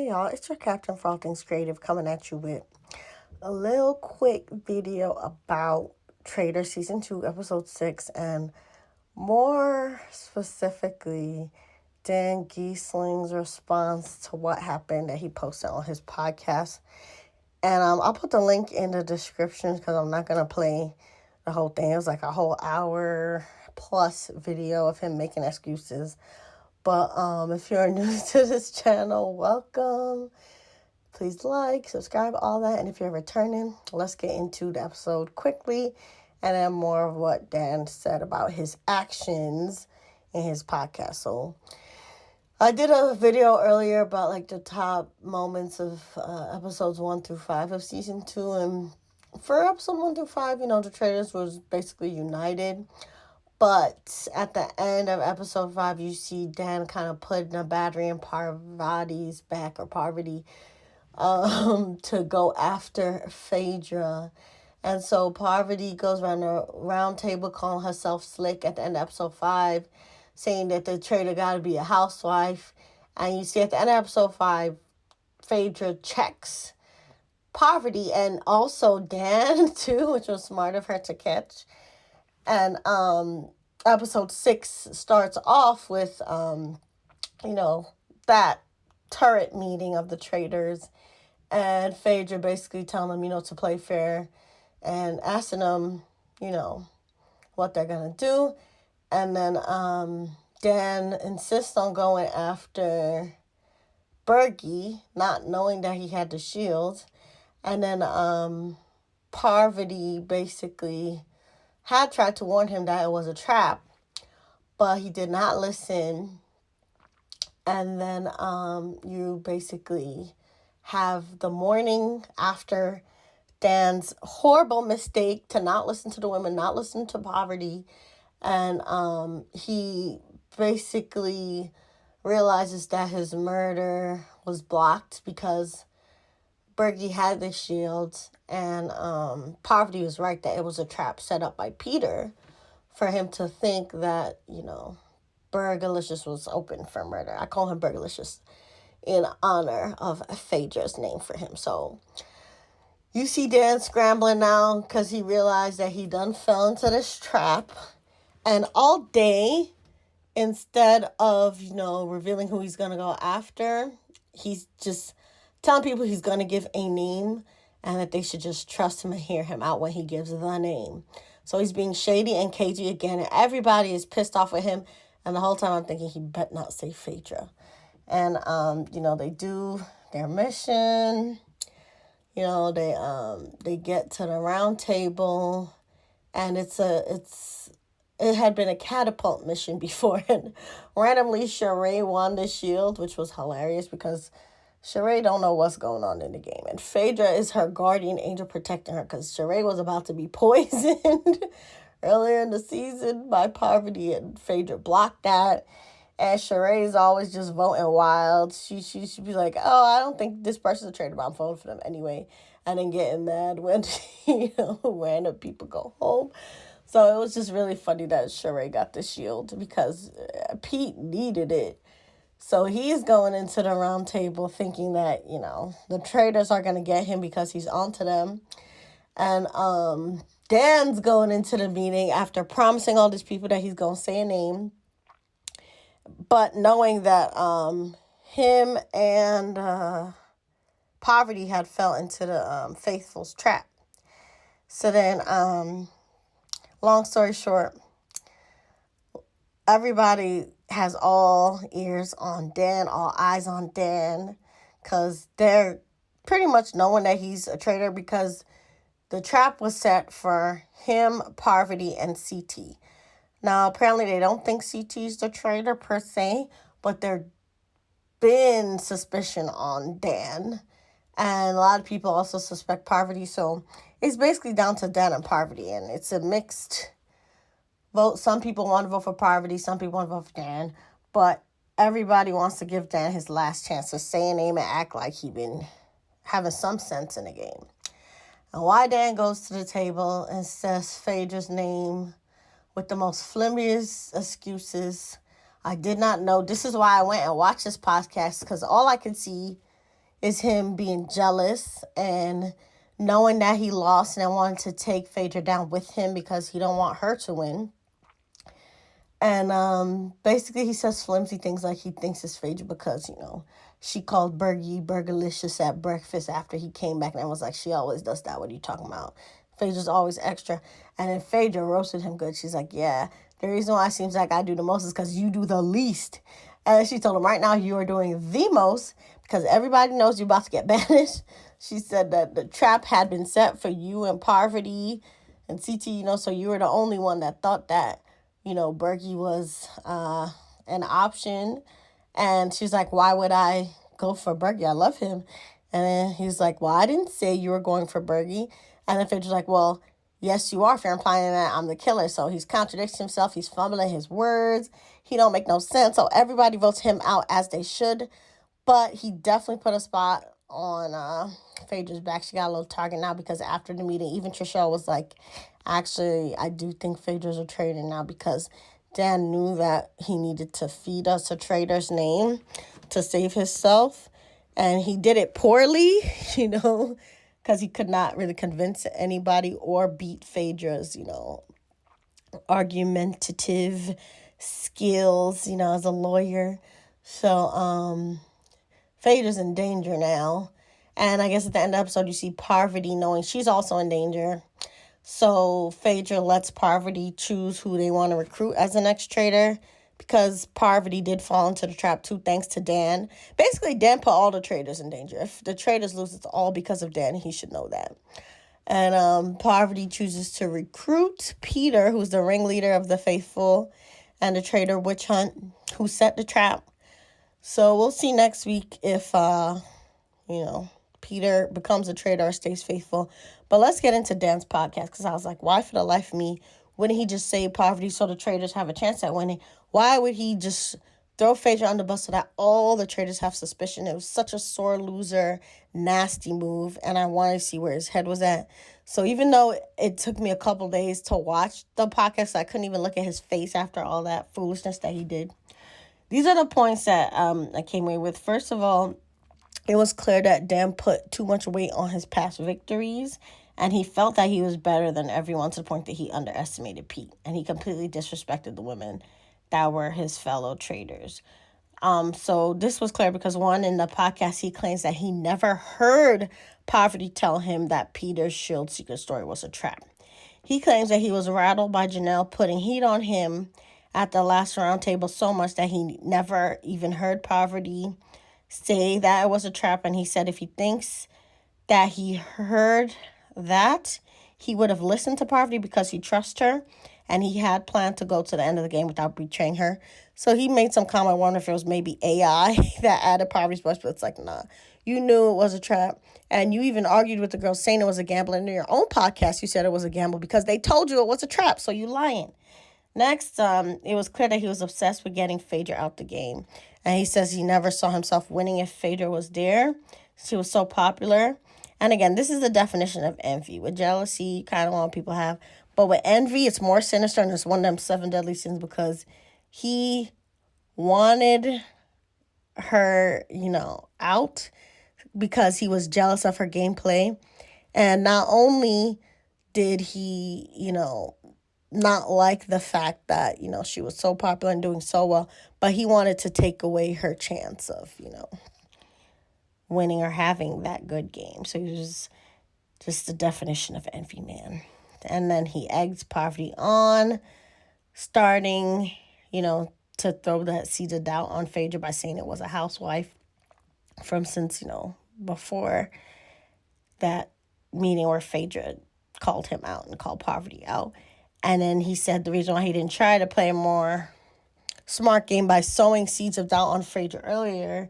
y'all, it's your Captain for All Things Creative coming at you with a little quick video about Traitors Season 2, Episode 6, and more specifically, Dan Gheesling's response to what happened that he posted on his podcast. And I'll put the link in the description because I'm not going to play the whole thing. It was like a whole hour plus video of him making excuses. But if you're new to this channel, welcome. Please like, subscribe, all that. And if you're returning, let's get into the episode quickly. And then more of what Dan said about his actions in his podcast. So I did a video earlier about like the top moments of episodes 1 through 5 of season 2. And for episode 1 through 5, the Traitors was basically united. But at the end of episode 5, you see Dan kind of putting a battery in Parvati's back, or Parvati, to go after Phaedra. And so Parvati goes around the round table calling herself slick at the end of episode 5, saying that the traitor got to be a housewife. And you see at the end of episode 5, Phaedra checks Parvati and also Dan, too, which was smart of her to catch. And episode 6 starts off with, that turret meeting of the traitors. And Phaedra basically telling them, to play fair and asking them, what they're going to do. And then Dan insists on going after Bergie, not knowing that he had the shield. And then Parvati basically had tried to warn him that it was a trap, but he did not listen. And then you basically have the morning after Dan's horrible mistake to not listen to the women, not listen to Parvati. And he basically realizes that his murder was blocked because Bergie had the shield, and Parvati was right that it was a trap set up by Peter for him to think that, Burgalicious was open for murder. I call him Burgalicious in honor of Phaedra's name for him. So you see Dan scrambling now because he realized that he done fell into this trap. And all day, instead of, revealing who he's going to go after, he's just telling people he's going to give a name and that they should just trust him and hear him out when he gives the name. So he's being shady and cagey again, and everybody is pissed off with him. And the whole time I'm thinking he better not say Phaedra. And, they do their mission. They get to the round table, and it had been a catapult mission before. And randomly, Sheree won the shield, which was hilarious because Sheree don't know what's going on in the game. And Phaedra is her guardian angel protecting her because Sheree was about to be poisoned earlier in the season by Parvati, and Phaedra blocked that. And Sheree is always just voting wild. She should be like, oh, I don't think this person's a traitor, but I'm voting for them anyway. And then getting mad when, random people go home. So it was just really funny that Sheree got the shield because Pete needed it. So he's going into the round table thinking that, the traitors are going to get him because he's onto them. And Dan's going into the meeting after promising all these people that he's going to say a name, but knowing that him and Parvati had fell into the Faithful's trap. So then, long story short, everybody has all ears on Dan, all eyes on Dan, because they're pretty much knowing that he's a traitor because the trap was set for him, Parvati, and CT. Now, apparently they don't think CT's the traitor per se, but there's been suspicion on Dan. And a lot of people also suspect Parvati, so it's basically down to Dan and Parvati, and it's a mixed vote. Some people want to vote for Parvati, some people want to vote for Dan, but everybody wants to give Dan his last chance to say a name and act like he been having some sense in the game. And why Dan goes to the table and says Phaedra's name with the most flimsiest excuses. I did not know. This is why I went and watched this podcast, because all I could see is him being jealous and knowing that he lost and wanting to take Phaedra down with him because he don't want her to win. And basically he says flimsy things like he thinks it's Phaedra because, she called Bergie Burgerlicious at breakfast after he came back, and I was like, she always does that. What are you talking about? Phaedra's always extra. And then Phaedra roasted him good. She's like, yeah, the reason why it seems like I do the most is because you do the least. And she told him, right now you are doing the most because everybody knows you're about to get banished. She said that the trap had been set for you and Parvati and CT, so you were the only one that thought that, Bergie was an option. And she's like, why would I go for Bergie? I love him. And then he's like, well, I didn't say you were going for Bergie. And then Phaedra's like, well, yes, you are. If you're implying that I'm the killer. So he's contradicting himself. He's fumbling his words. He don't make no sense. So everybody votes him out as they should. But he definitely put a spot on Phaedra's back. She got a little target now because after the meeting, even Trishelle was like, actually, I do think Phaedra's a traitor now because Dan knew that he needed to feed us a traitor's name to save himself. And he did it poorly, because he could not really convince anybody or beat Phaedra's, argumentative skills, as a lawyer. So Phaedra's in danger now. And I guess at the end of the episode, you see Parvati knowing she's also in danger. So Phaedra lets Parvati choose who they want to recruit as the next traitor because Parvati did fall into the trap too, thanks to Dan. Basically, Dan put all the traitors in danger. If the traitors lose, it's all because of Dan. He should know that. And Parvati chooses to recruit Peter, who's the ringleader of the faithful and the traitor witch hunt, who set the trap. So we'll see next week if, Peter becomes a traitor or stays faithful. But let's get into Dan's podcast because I was like, why for the life of me wouldn't he just save Parvati so the traitors have a chance at winning? Why would he just throw Phaedra on the bus so that all the traitors have suspicion? It was such a sore loser, nasty move, and I wanted to see where his head was at. So even though it took me a couple days to watch the podcast, I couldn't even look at his face after all that foolishness that he did. These are the points that I came away with. First of all, it was clear that Dan put too much weight on his past victories, and he felt that he was better than everyone to the point that he underestimated Pete, and he completely disrespected the women that were his fellow traitors. So this was clear because, one, in the podcast, he claims that he never heard Parvati tell him that Peter's Shield secret story was a trap. He claims that he was rattled by Janelle putting heat on him at the last round table so much that he never even heard Parvati say that it was a trap. And he said if he thinks that he heard that, he would have listened to Parvati because he trusts her. And he had planned to go to the end of the game without betraying her. So he made some comment. I wonder if it was maybe AI that added Parvati's voice. But it's like, nah, you knew it was a trap. And you even argued with the girl saying it was a gamble. And in your own podcast, you said it was a gamble because they told you it was a trap. So you lying. Next, it was clear that he was obsessed with getting Phaedra out the game. And he says he never saw himself winning if Phaedra was there. She was so popular. And again, this is the definition of envy. With jealousy, you kind of want people have. But with envy, it's more sinister, and it's one of them 7 deadly sins because he wanted her, out because he was jealous of her gameplay. And not only did he, not like the fact that, she was so popular and doing so well, but he wanted to take away her chance of, winning or having that good game. So he was just the definition of envy, man. And then he eggs Parvati on, starting, to throw that seed of doubt on Phaedra by saying it was a housewife from since, before that meeting where Phaedra called him out and called Parvati out. And then he said the reason why he didn't try to play a more smart game by sowing seeds of doubt on Phaedra earlier,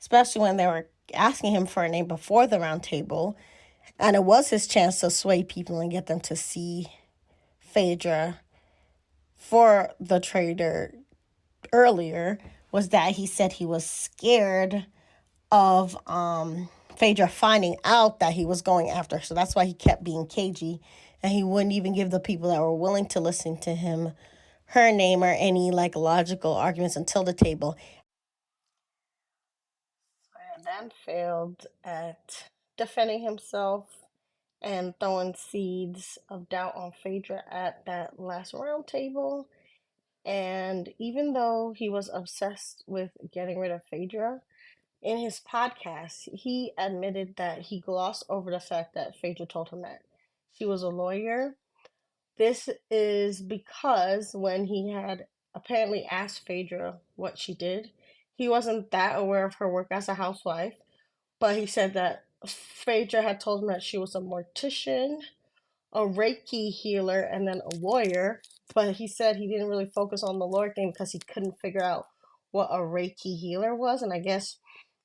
especially when they were asking him for a name before the round table. And it was his chance to sway people and get them to see Phaedra for the traitor earlier, was that he said he was scared of Phaedra finding out that he was going after her. So that's why he kept being cagey. And he wouldn't even give the people that were willing to listen to him her name or any logical arguments until the table. Dan failed at defending himself and throwing seeds of doubt on Phaedra at that last round table. And even though he was obsessed with getting rid of Phaedra, in his podcast, he admitted that he glossed over the fact that Phaedra told him that she was a lawyer. This is because when he had apparently asked Phaedra what she did, he wasn't that aware of her work as a housewife, but he said that Phaedra had told him that she was a mortician, a Reiki healer, and then a lawyer. But he said he didn't really focus on the lawyer thing because he couldn't figure out what a Reiki healer was. And I guess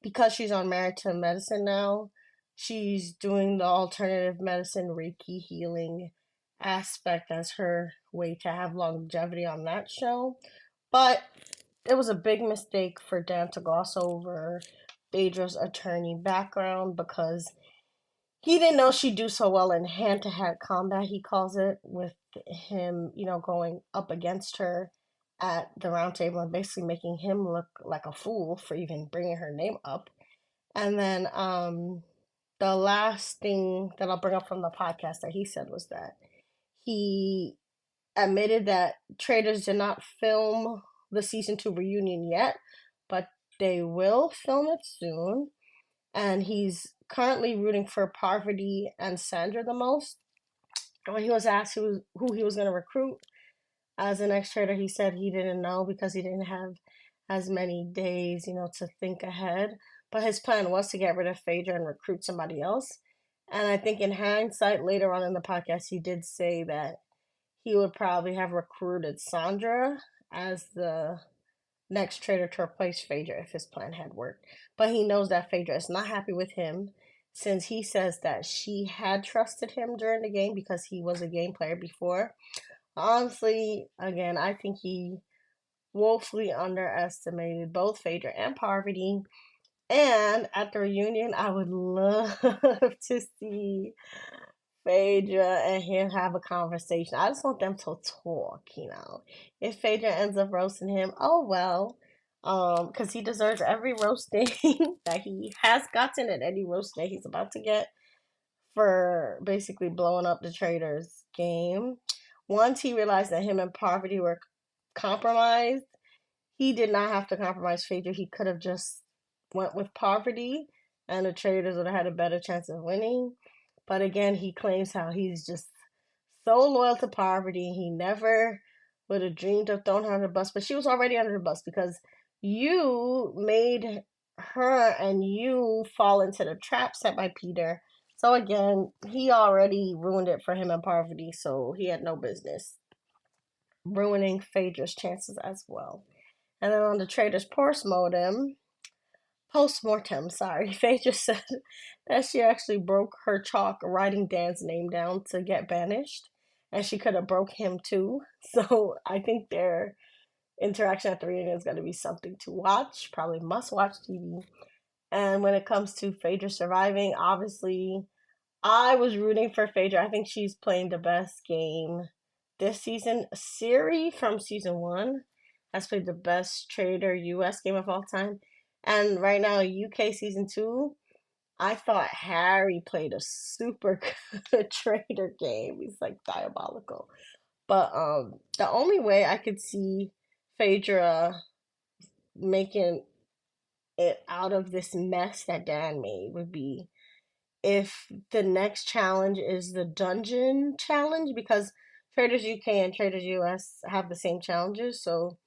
because she's on Married to Medicine now, she's doing the alternative medicine Reiki healing aspect as her way to have longevity on that show. But it was a big mistake for Dan to gloss over Phaedra's attorney background because he didn't know she'd do so well in hand-to-hand combat, he calls it, with him, going up against her at the round table and basically making him look like a fool for even bringing her name up. And then the last thing that I'll bring up from the podcast that he said was that he admitted that Traitors did not film the season 2 reunion yet, but they will film it soon. And he's currently rooting for Parvati and Sandra the most. And when he was asked who he was going to recruit as an ex-trader, he said he didn't know because he didn't have as many days, to think ahead. But his plan was to get rid of Phaedra and recruit somebody else. And I think in hindsight, later on in the podcast, he did say that he would probably have recruited Sandra as the next traitor to replace Phaedra if his plan had worked. But he knows that Phaedra is not happy with him since he says that she had trusted him during the game because he was a game player before. Honestly, again, I think he woefully underestimated both Phaedra and Parvati. And at the reunion, I would love to see Phaedra and him have a conversation. I just want them to talk. If Phaedra ends up roasting him, oh well. Because he deserves every roasting that he has gotten and any roast that he's about to get for basically blowing up the Traitors game. Once he realized that him and Parvati were compromised, he did not have to compromise Phaedra. He could have just went with Parvati and the Traitors would have had a better chance of winning. But again, he claims how he's just so loyal to Parvati. He never would have dreamed of throwing her under the bus, but she was already under the bus because you made her and you fall into the trap set by Peter. So again, he already ruined it for him and Parvati, so he had no business ruining Phaedra's chances as well. And then on the Traitors Postmortem, Phaedra said that she actually broke her chalk writing Dan's name down to get banished, and she could have broke him too. So I think their interaction at the reunion is going to be something to watch, probably must-watch TV. And when it comes to Phaedra surviving, obviously, I was rooting for Phaedra. I think she's playing the best game this season. Siri from season 1 has played the best Traitor US game of all time. And right now, UK season 2, I thought Harry played a super good Traitor game. He's like diabolical. But the only way I could see Phaedra making it out of this mess that Dan made would be if the next challenge is the dungeon challenge, because Traitors UK and Traitors US have the same challenges. So,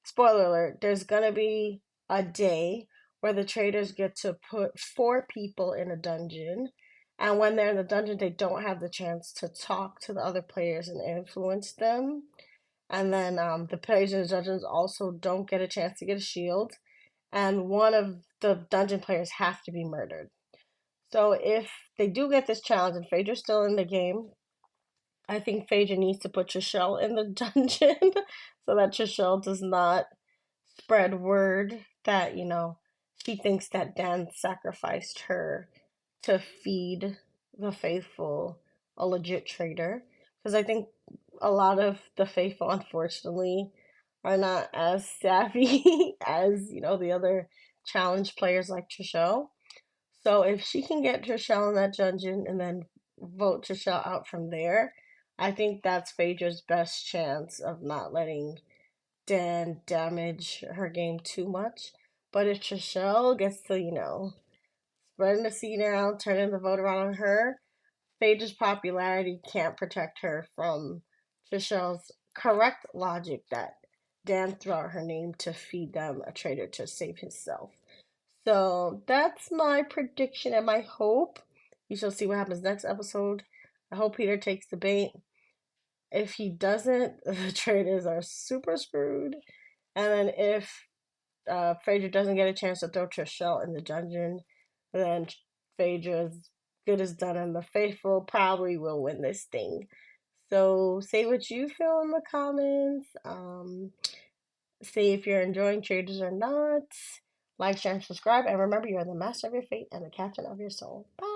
spoiler alert, there's gonna be a day where the Traitors get to put 4 people in a dungeon. And when they're in the dungeon, they don't have the chance to talk to the other players and influence them. And then the players in the dungeons also don't get a chance to get a shield. And one of the dungeon players have to be murdered. So if they do get this challenge and Phaedra's still in the game, I think Phaedra needs to put Trishelle in the dungeon so that Trishelle does not spread word that, she thinks that Dan sacrificed her to feed the faithful a legit traitor. Because I think a lot of the faithful, unfortunately, are not as savvy as, the other challenge players like Trishelle. So if she can get Trishelle in that dungeon and then vote Trishelle out from there, I think that's Phaedra's best chance of not letting Dan damage her game too much. But if Trishelle gets to, spreading the seed around, turning the vote around on her, Phaedra's popularity can't protect her from Trishelle's correct logic that Dan threw out her name to feed them a traitor to save himself. So that's my prediction and my hope. We shall see what happens next episode. I hope Peter takes the bait. If he doesn't, the traitors are super screwed. And then if Phaedra doesn't get a chance to throw Trishelle in the dungeon, then Phaedra's good as done, and the faithful probably will win this thing. So say what you feel in the comments. Say if you're enjoying Traitors or not. Like, share, and subscribe. And remember, you're the master of your fate and the captain of your soul. Bye.